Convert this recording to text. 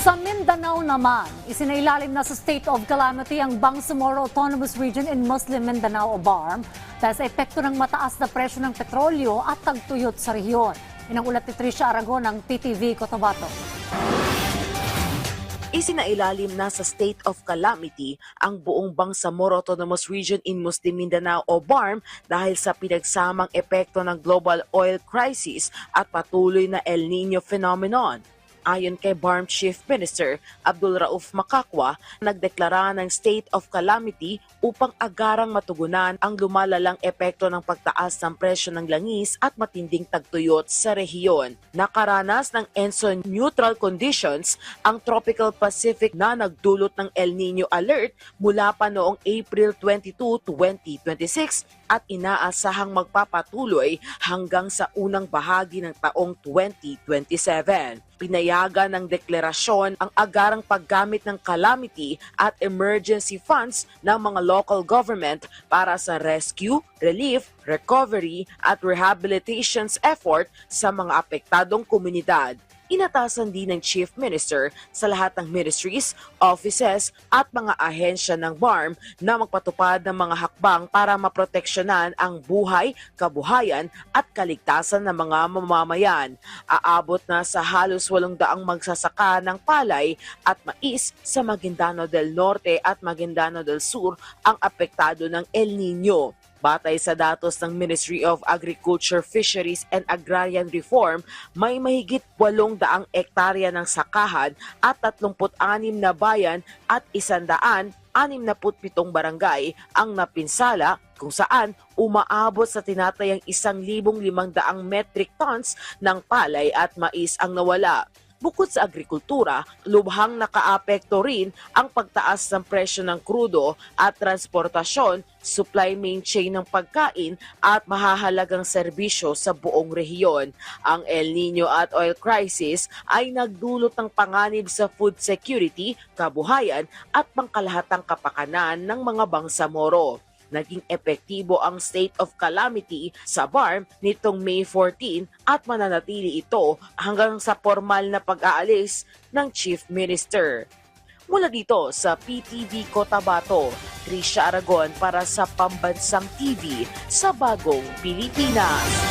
Sa Mindanao naman, isinailalim na sa state of calamity ang Bangsamoro Autonomous Region in Muslim Mindanao o BARM dahil sa epekto ng mataas na presyo ng petrolyo at tagtuyot sa rehiyon. Yan ang ulat ni Tricia Aragon ng PTV Cotabato. Isinailalim na sa state of calamity ang buong Bangsamoro Autonomous Region in Muslim Mindanao o BARM dahil sa pinagsamang epekto ng global oil crisis at patuloy na El Nino phenomenon. Ayon kay BARM Chief Minister Abdul Rauf Makakwa, nagdeklara ng state of calamity upang agarang matugunan ang lumalalang epekto ng pagtaas ng presyo ng langis at matinding tagtuyot sa rehiyon. Nakaranas ng ENSO-neutral conditions ang Tropical Pacific na nagdulot ng El Nino Alert mula pa noong April 22, 2026 at inaasahang magpapatuloy hanggang sa unang bahagi ng taong 2027. Pinayagan ng deklarasyon ang agarang paggamit ng calamity at emergency funds ng mga local government para sa rescue, relief, recovery at rehabilitations effort sa mga apektadong komunidad. Inatasan din ng Chief Minister sa lahat ng ministries, offices at mga ahensya ng BARM na magpatupad ng mga hakbang para maproteksyonan ang buhay, kabuhayan at kaligtasan ng mga mamamayan. Aabot na sa halos 800 magsasaka ng palay at mais sa Maguindano del Norte at Maguindano del Sur ang apektado ng El Nino. Batay sa datos ng Ministry of Agriculture, Fisheries and Agrarian Reform, may mahigit 800 ektarya ng sakahan at 36 na bayan at 167 barangay ang napinsala kung saan umaabot sa tinatayang 1,500 metric tons ng palay at mais ang nawala. Bukod sa agrikultura, lubhang nakaapekto rin ang pagtaas ng presyo ng krudo at transportasyon, supply main chain ng pagkain at mahahalagang serbisyo sa buong rehiyon. Ang El Nino at oil crisis ay nagdulot ng panganib sa food security, kabuhayan at pangkalahatang kapakanan ng mga Bangsamoro. Naging epektibo ang state of calamity sa BARM nitong May 14 at mananatili ito hanggang sa formal na pag-aalis ng Chief Minister. Mula dito sa PTV Cotabato, Tricia Aragon para sa Pambansang TV sa Bagong Pilipinas.